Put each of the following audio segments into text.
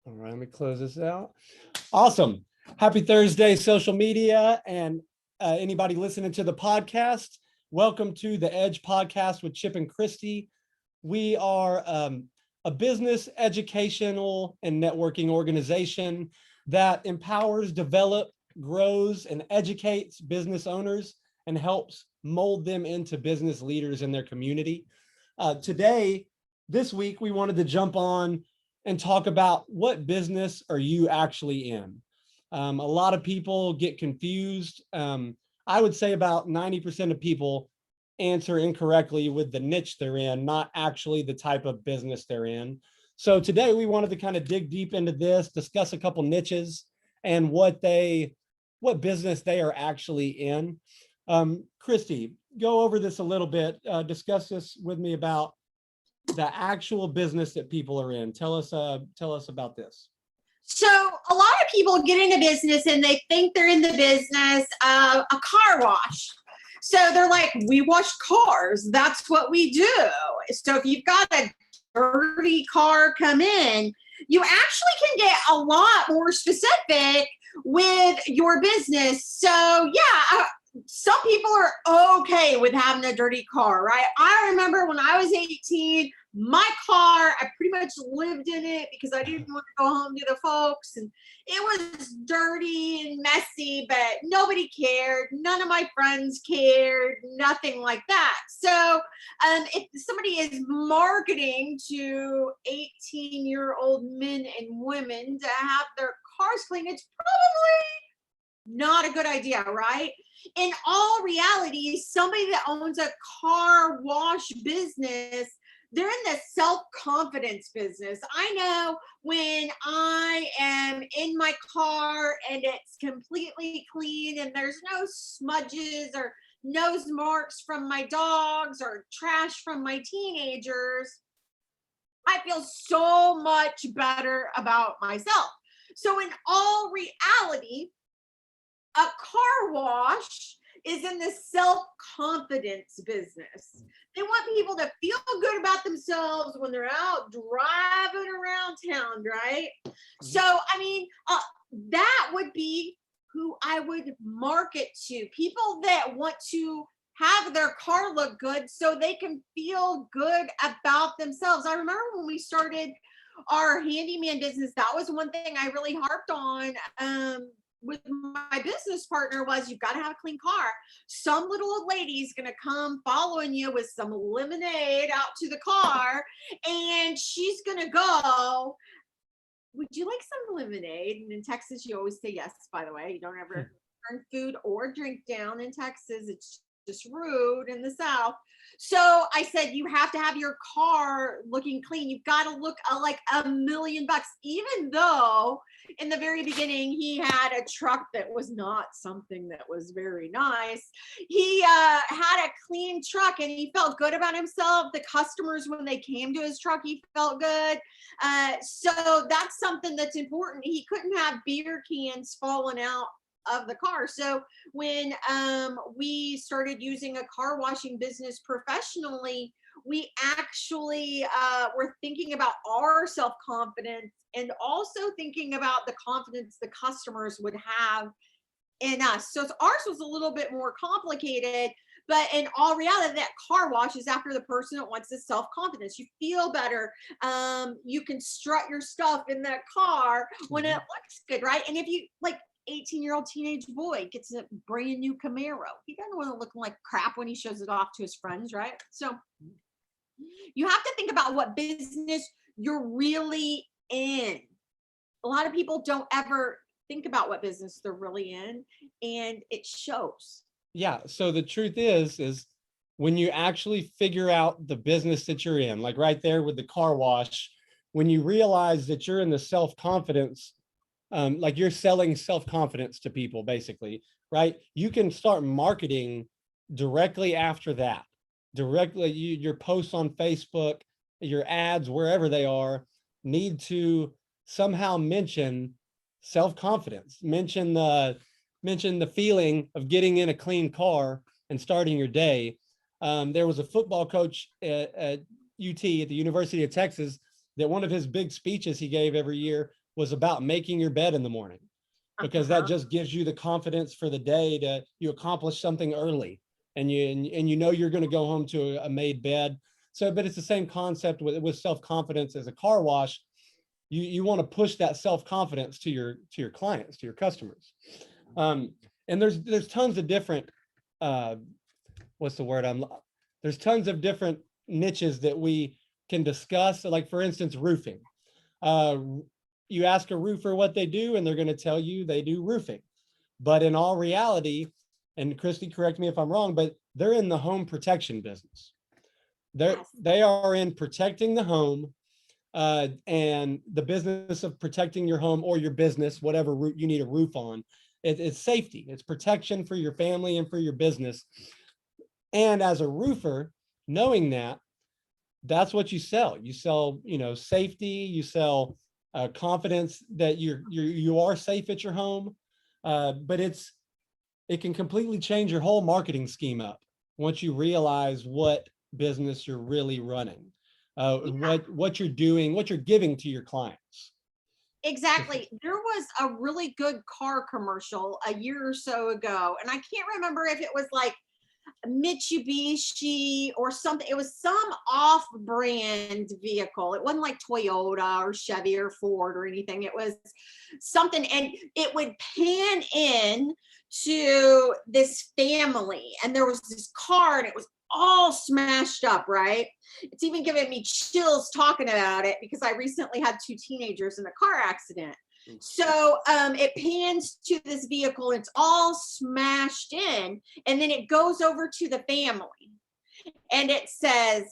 All right, let me close this out. Awesome. Happy Thursday, social media, and anybody listening to the podcast. Welcome to the Edge podcast with Chip and Christy. We are a business, educational, and networking organization that empowers, develops, grows, and educates business owners and helps mold them into business leaders in their community. This week, we wanted to jump on and talk about what business are you actually in. A lot of people get confused. I would say about 90% of people answer incorrectly with the niche they're in, not actually the type of business they're in. So today we wanted to kind of dig deep into this, discuss a couple niches and what business they are actually in. Christy, go over this a little bit. Discuss this with me about the actual business that people are in. Tell us about this. So a lot of people get into business and they think they're in the business of a car wash. So they're like, we wash cars. That's what we do. So if you've got a dirty car come in, you actually can get a lot more specific with your business. So yeah, some people are okay with having a dirty car, right? I remember when I was 18, my car, I pretty much lived in it because I didn't want to go home to the folks. And it was dirty and messy, but nobody cared. None of my friends cared, nothing like that. So if somebody is marketing to 18-year-old men and women to have their cars cleaned, it's probably not a good idea, right? In all reality, somebody that owns a car wash business, they're in the self-confidence business. I know when I am in my car and it's completely clean and there's no smudges or nose marks from my dogs or trash from my teenagers, I feel so much better about myself. So in all reality, a car wash is in the self-confidence business. They want people to feel good about themselves when they're out driving around town, right? So, I mean, that would be who I would market to. People that want to have their car look good so they can feel good about themselves. I remember when we started our handyman business, that was one thing I really harped on with my business partner was you've got to have a clean car. Some little old lady's going to come following you with some lemonade out to the car and she's going to go, would you like some lemonade? And in Texas, you always say yes, by the way. You don't ever turn food or drink down in Texas. It's just rude in the South. So I said, you have to have your car looking clean. You've got to look like $1 million, even though in the very beginning, he had a truck that was not something that was very nice. He had a clean truck and he felt good about himself. The customers, when they came to his truck, he felt good. So that's something that's important. He couldn't have beer cans falling out of the car. So when we started using a car washing business professionally, we actually were thinking about our self-confidence and also thinking about the confidence the customers would have in us. So ours was a little bit more complicated, but in all reality, that car wash is after the person that wants the self-confidence. You feel better. You can strut your stuff in that car when it looks good, right? And if you like 18-year-old teenage boy gets a brand new Camaro, he doesn't want to look like crap when he shows it off to his friends, right? So you have to think about what business you're really in. A lot of people don't ever think about what business they're really in, and it shows. Yeah. So the truth is when you actually figure out the business that you're in, like right there with the car wash, when you realize that you're in the self-confidence, like you're selling self-confidence to people, basically, right? You can start marketing directly after that. Directly, your posts on Facebook, your ads, wherever they are, need to somehow mention self-confidence, mention the feeling of getting in a clean car and starting your day. There was a football coach at UT, at the University of Texas, that one of his big speeches he gave every year was about making your bed in the morning, because that just gives you the confidence for the day to you accomplish something early, and you know you're going to go home to a made bed. So, but it's the same concept with self-confidence as a car wash. You want to push that self-confidence to your clients, to your customers. And there's tons of different what's the word there's tons of different niches that we can discuss. Like, for instance, roofing. You ask a roofer what they do, and they're going to tell you they do roofing. But in all reality, and Christy, correct me if I'm wrong, but they're in the home protection business. They are in protecting the home, and the business of protecting your home or your business, whatever you need a roof on. It's safety, it's protection for your family and for your business. And as a roofer, knowing that, that's what you sell. You sell, safety. You sell confidence that you are safe at your home. But it can completely change your whole marketing scheme up once you realize what business you're really running, what you're doing, what you're giving to your clients. Exactly. There was a really good car commercial a year or so ago, and I can't remember if it was like Mitsubishi or something. It was some off-brand vehicle. It wasn't like Toyota or Chevy or Ford or anything. It was something, and it would pan in to this family, and there was this car, and it was all smashed up, right? It's even giving me chills talking about it because I recently had 2 teenagers in a car accident. So it pans to this vehicle, it's all smashed in, and then it goes over to the family, and it says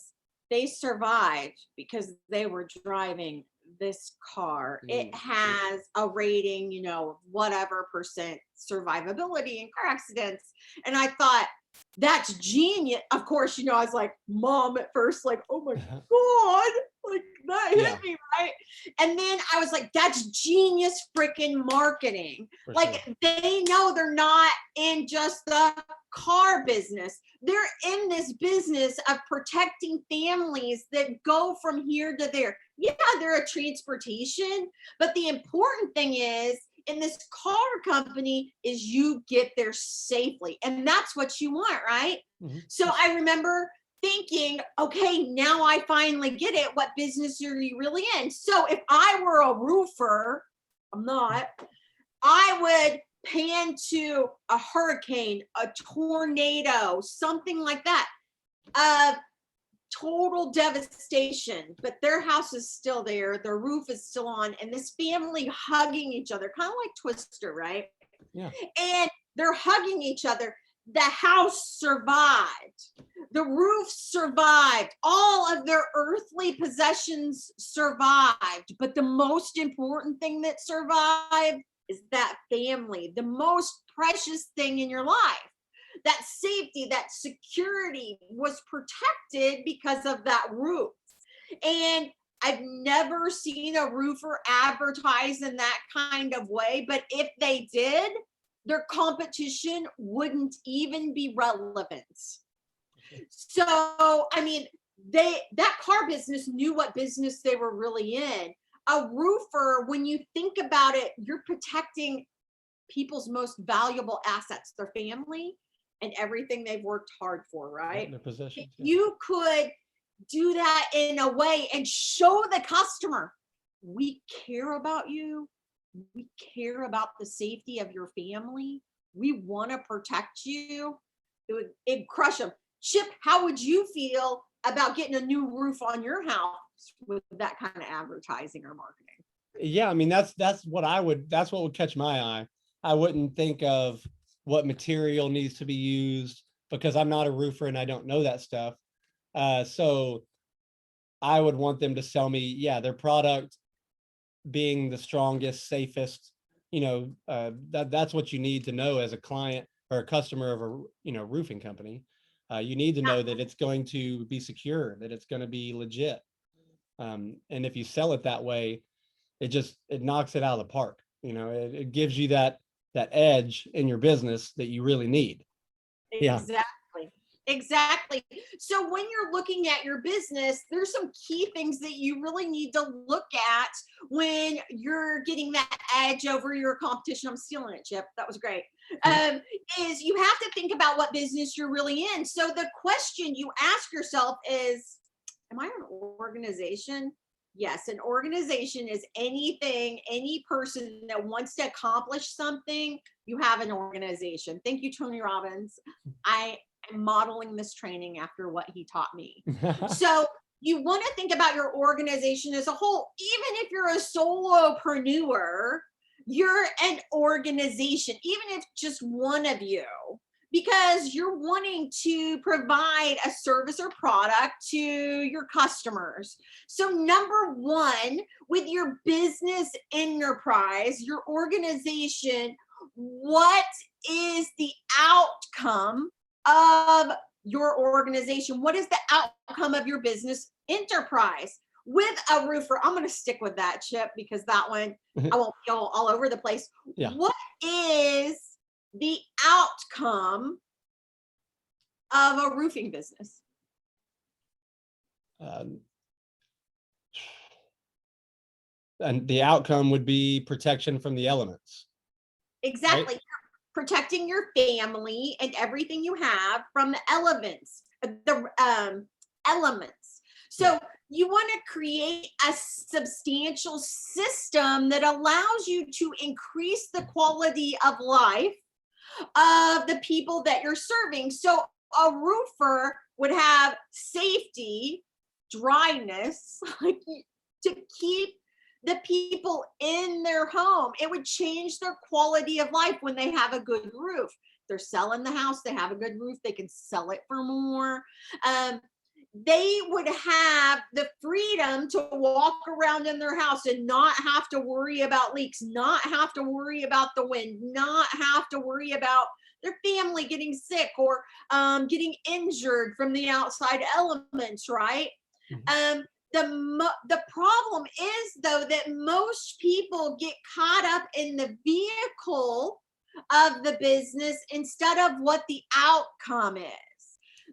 they survived because they were driving this car. It has a rating, whatever percent survivability in car accidents. And I thought, that's genius. Of course, I was like mom at first, like, oh my God, like that hit me, right? And then I was like, that's genius freaking marketing. For like sure. They know they're not in just the car business. They're in this business of protecting families that go from here to there. Yeah, they're a transportation, but the important thing is, in this car company, is you get there safely, and that's what you want, right? Mm-hmm. So I remember thinking, okay, now I finally get it. What business are you really in? So if I were a roofer, I'm not, I would pan to a hurricane, a tornado, something like that. Total devastation, but their house is still there, their roof is still on, and this family hugging each other, kind of like Twister, right? Yeah. And they're hugging each other. The house survived, the roof survived, all of their earthly possessions survived, but the most important thing that survived is that family, the most precious thing in your life. That safety, that security was protected because of that roof. And I've never seen a roofer advertise in that kind of way, but if they did, their competition wouldn't even be relevant. So, I mean, that car business knew what business they were really in. A roofer, when you think about it, you're protecting people's most valuable assets, their family, and everything they've worked hard for, right? Their possessions. You could do that in a way and show the customer, we care about you. We care about the safety of your family. We want to protect you. It'd crush them. Chip, how would you feel about getting a new roof on your house with that kind of advertising or marketing? Yeah, I mean, that's what would catch my eye. I wouldn't think of what material needs to be used because I'm not a roofer and I don't know that stuff. So I would want them to sell me, their product being the strongest, safest, that's what you need to know as a client or a customer of a, roofing company. You need to know that it's going to be secure, that it's going to be legit. And if you sell it that way, it knocks it out of the park. It gives you that edge in your business that you really need. Exactly. Exactly. So when you're looking at your business, there's some key things that you really need to look at when you're getting that edge over your competition. I'm stealing it, Chip. That was great. Is you have to think about what business you're really in. So the question you ask yourself is, am I an organization? Yes, an organization is anything, any person that wants to accomplish something, you have an organization. Thank you, Tony Robbins. I am modeling this training after what he taught me. So you want to think about your organization as a whole. Even if you're a solopreneur, you're an organization, even if just one of you, because you're wanting to provide a service or product to your customers. So number one, with your business enterprise, your organization, what is the outcome of your organization? What is the outcome of your business enterprise? With a roofer, I'm going to stick with that, Chip, because that one, I won't be all over the place. Yeah. What is the outcome of a roofing business? And the outcome would be protection from the elements. Exactly. Right? Protecting your family and everything you have from the elements, So you want to create a substantial system that allows you to increase the quality of life of the people that you're serving. So a roofer would have safety, dryness, to keep the people in their home. It would change their quality of life when they have a good roof. They're selling the house, they have a good roof, they can sell it for more. They would have the freedom to walk around in their house and not have to worry about leaks, not have to worry about the wind, not have to worry about their family getting sick or getting injured from the outside elements, right? Mm-hmm. The problem is, though, that most people get caught up in the vehicle of the business instead of what the outcome is.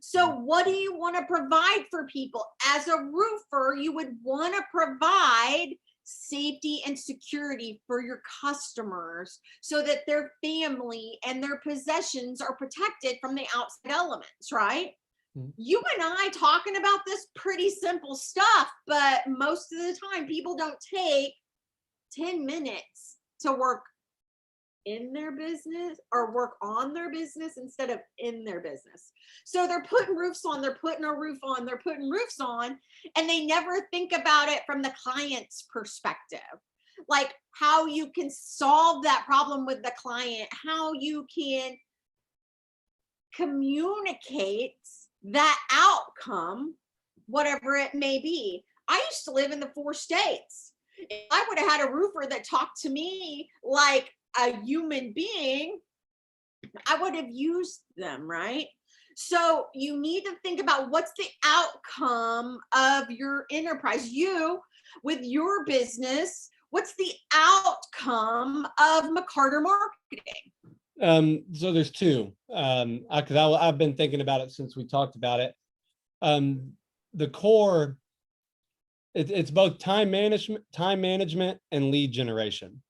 So what do you want to provide for people? As a roofer, you would want to provide safety and security for your customers so that their family and their possessions are protected from the outside elements, right? You and I talking about this pretty simple stuff, but most of the time people don't take 10 minutes to work in their business or work on their business instead of in their business. So they're putting roofs on, they're putting a roof on, they're putting roofs on, and they never think about it from the client's perspective. Like how you can solve that problem with the client, how you can communicate that outcome, whatever it may be. I used to live in the 4 states. If I would have had a roofer that talked to me like a human being, I would have used them, right? So you need to think about what's the outcome of your enterprise. You, with your business, what's the outcome of McCarter Marketing? So there's two, because I've been thinking about it since we talked about it. The core, it's both time management and lead generation.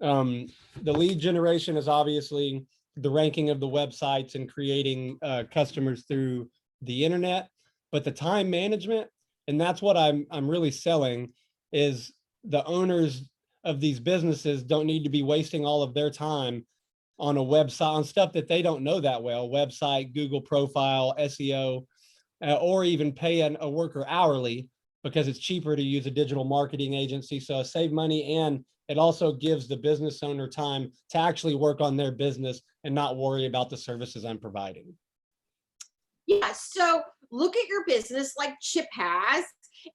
The lead generation is obviously the ranking of the websites and creating customers through the internet, but the time management, and that's what I'm really selling, is the owners of these businesses don't need to be wasting all of their time on a website, on stuff that they don't know that well, website, Google profile, SEO, or even pay a worker hourly, because it's cheaper to use a digital marketing agency. So I save money, and it also gives the business owner time to actually work on their business and not worry about the services I'm providing. Yeah, so look at your business like Chip has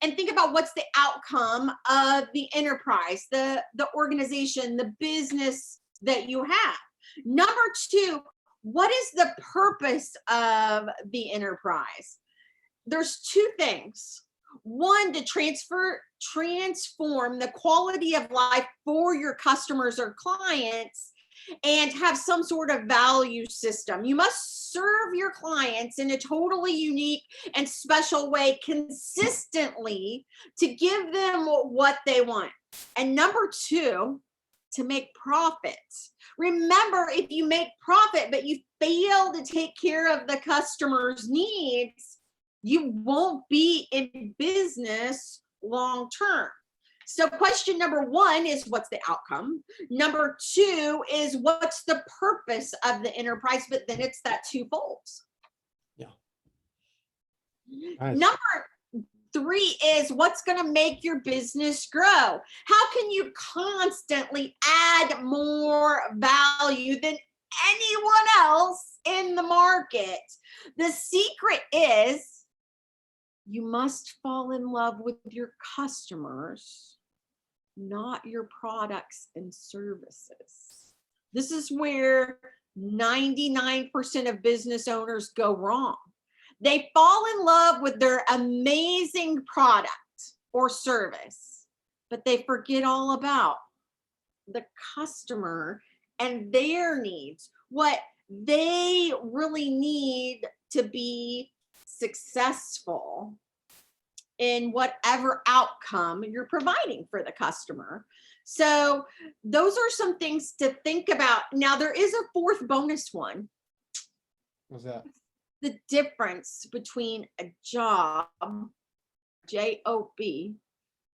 and think about what's the outcome of the enterprise, the organization, the business that you have. Number 2, what is the purpose of the enterprise? There's 2 things. One, to transform the quality of life for your customers or clients. and have some sort of value system. You must serve your clients in a totally unique and special way consistently to give them what they want. And number two, to make profits. Remember, if you make profit, but you fail to take care of the customer's needs, you won't be in business long term. So question number one is, what's the outcome? Number two is, what's the purpose of the enterprise? But then it's that twofold. Yeah. Nice. Number three is, what's going to make your business grow? How can you constantly add more value than anyone else in the market? The secret is, you must fall in love with your customers, not your products and services. This is where 99% of business owners go wrong. They fall in love with their amazing product or service, but they forget all about the customer and their needs, what they really need to be successful in whatever outcome you're providing for the customer. So those are some things to think about. Now, there is a fourth bonus one. What's that? The difference between a job, J-O-B,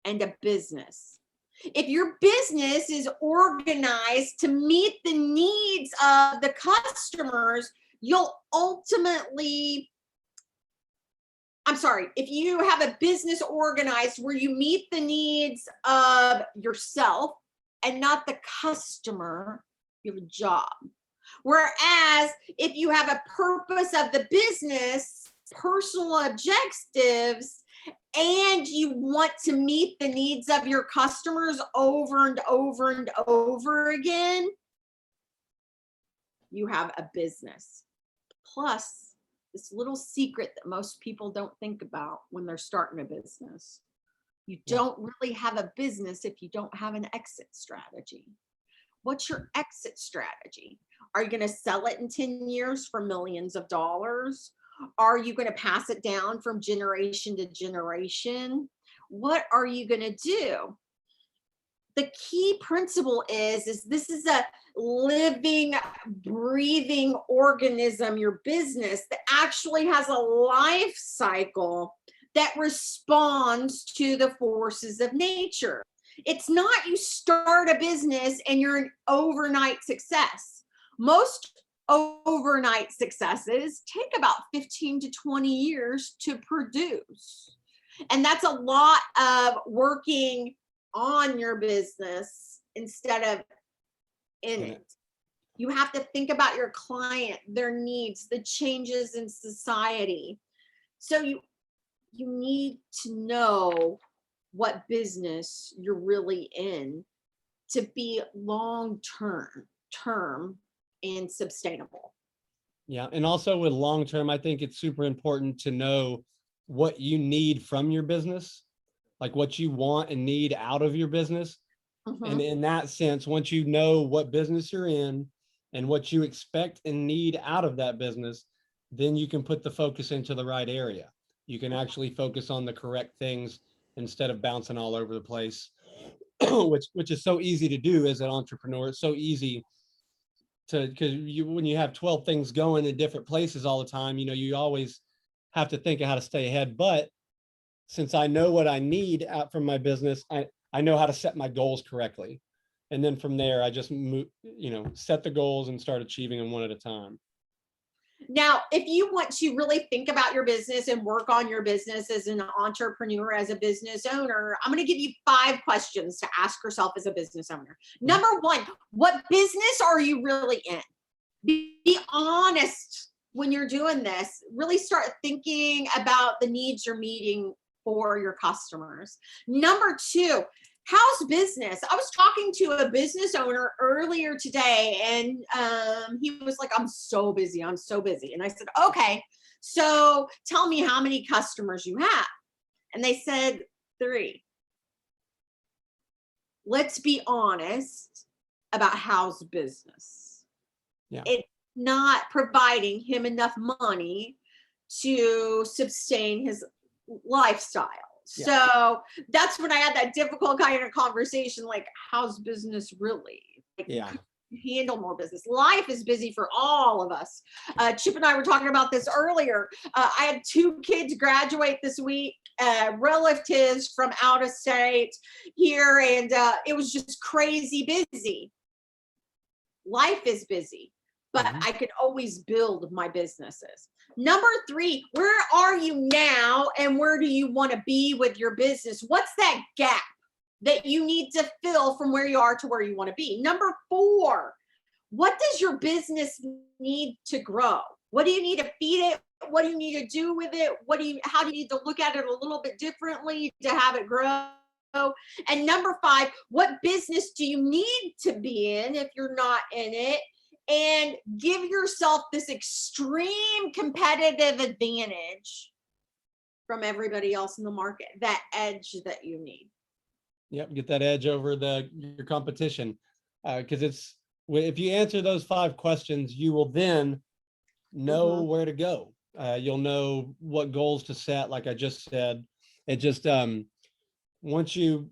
and a business. If your business is organized to meet the needs of the customers, you'll ultimately, if you have a business organized where you meet the needs of yourself and not the customer, you have a job. Whereas if you have a purpose of the business, personal objectives, and you want to meet the needs of your customers over and over and over again, you have a business. Plus, this little secret that most people don't think about when they're starting a business. You don't really have a business if you don't have an exit strategy. What's your exit strategy? Are you going to sell it in 10 years for millions of dollars? Are you going to pass it down from generation to generation? What are you going to do? The key principle is this is a living, breathing organism, your business, that actually has a life cycle that responds to the forces of nature. It's not you start a business and you're an overnight success. Most overnight successes take about 15 to 20 years to produce. And that's a lot of working on your business instead of in it. You have to think about your client, their needs, the changes in society. So you need to know what business you're really in to be long-term and sustainable. Yeah. And also with long-term, I think it's super important to know what you need from your business, like what you want and need out of your business. And in that sense, once you know what business you're in and what you expect and need out of that business, then you can put the focus into the right area. You can actually focus on the correct things instead of bouncing all over the place, which is so easy to do as an entrepreneur. It's so easy to, because when you have 12 things going in different places all the time, you always have to think of how to stay ahead. But since I know what I need out from my business, I know how to set my goals correctly. And then from there, I just move, set the goals and start achieving them one at a time. Now, if you want to really think about your business and work on your business as an entrepreneur, as a business owner, I'm going to give you 5 questions to ask yourself as a business owner. Number 1, what business are you really in? Be honest when you're doing this. Really start thinking about the needs you're meeting for your customers. Number 2, how's business? I was talking to a business owner earlier today, and he was like, I'm so busy. And I said, okay, so tell me how many customers you have. And they said 3. Let's be honest. about Hal's business. Yeah. It's not providing him enough money to sustain his lifestyle. Yeah. So that's when I had that difficult kind of conversation, like, how's business really? Like, Yeah. handle more business. Life is busy for all of us. Chip and I were talking about this earlier. I had 2 kids graduate this week, relatives from out of state here, and it was just crazy busy. Life is busy, but I could always build my businesses. Number 3, where are you now and where do you want to be with your business? What's that gap that you need to fill from where you are to where you want to be? Number 4, what does your business need to grow? What do you need to feed it? What do you need to do with it? How do you need to look at it a little bit differently to have it grow? And number 5, what business do you need to be in if you're not in it? And give yourself this extreme competitive advantage from everybody else in the market, that edge that you need. Yep, get that edge over your competition, because if you answer those 5 questions, you will then know where to go. You'll know what goals to set. Like I just said, it just I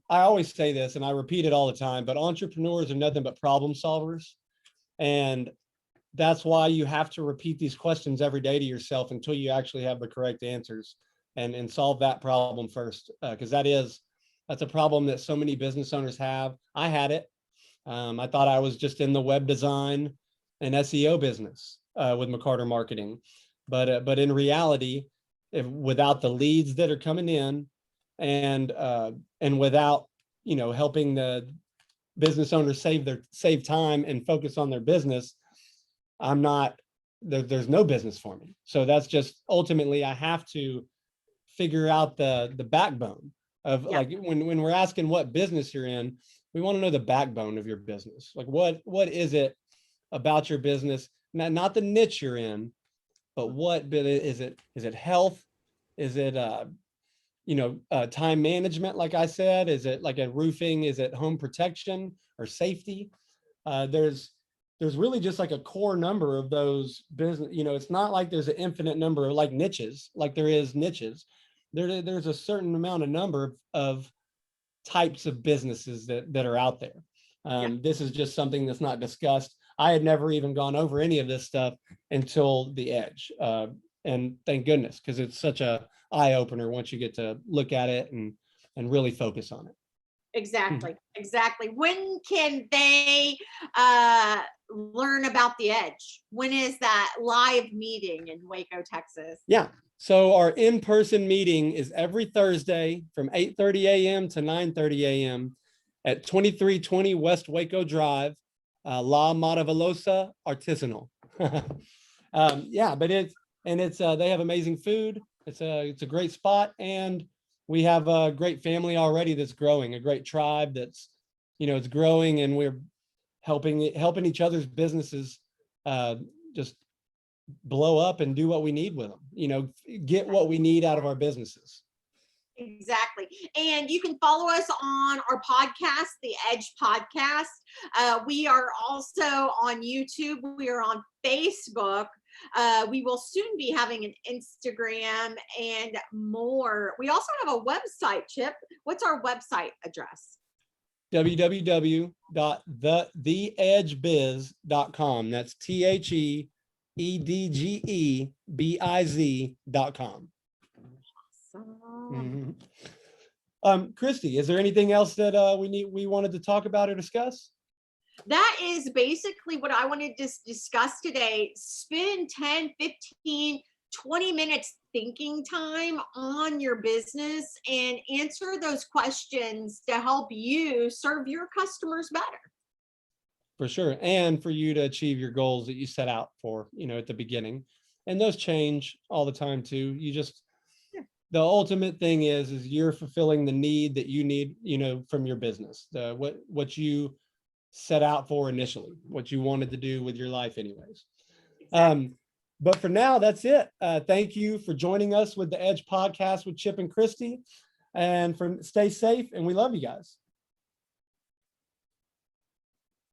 always say this and I repeat it all the time, but entrepreneurs are nothing but problem solvers. And that's why you have to repeat these questions every day to yourself until you actually have the correct answers and solve that problem first. Because that's a problem that so many business owners have. I had it. I thought I was just in the web design and SEO business with McCarter Marketing. But in reality, without the leads that are coming in and without, helping the business owners save time and focus on their business, there's no business for me. So that's just ultimately I have to figure out the backbone of like when we're asking what business you're in, we want to know the backbone of your business. Like what is it about your business? Not the niche you're in, but what bit is it? Is it health? Is it time management, like I said? Is it like a roofing? Is it home protection or safety? There's really just like a core number of those business. It's not like there's an infinite number of like niches, like there is niches. There's a certain number of types of businesses that are out there. This is just something that's not discussed. I had never even gone over any of this stuff until the edge. And thank goodness, because it's such a eye opener once you get to look at it and really focus on it. Exactly. When can they learn about the edge? When is that live meeting in Waco, Texas? Yeah. So our in-person meeting is every Thursday from 8:30 a.m. to 9:30 a.m. at 2320 West Waco Drive, La Matavelosa Artisanal. But they have amazing food. It's a great spot, and we have a great family already that's growing, a great tribe that's, it's growing, and we're helping each other's businesses just blow up and do what we need with them, get what we need out of our businesses. Exactly. And you can follow us on our podcast, the Edge Podcast. We are also on YouTube. We are on Facebook. We will soon be having an Instagram and more. We also have a website, Chip. What's our website address? www.theedgebiz.com. That's THEEDGEBIZ.com. Awesome. Christy, is there anything else that we wanted to talk about or discuss? That is basically what I wanted to discuss today. Spend 10, 15, 20 minutes thinking time on your business and answer those questions to help you serve your customers better. For sure. And for you to achieve your goals that you set out for, at the beginning. And those change all the time too. The ultimate thing is you're fulfilling the need that you need, from your business, what you set out for initially, what you wanted to do with your life anyways. Exactly. But for now, that's it. Thank you for joining us with the Edge Podcast with Chip and Christy, and stay safe, and we love you guys.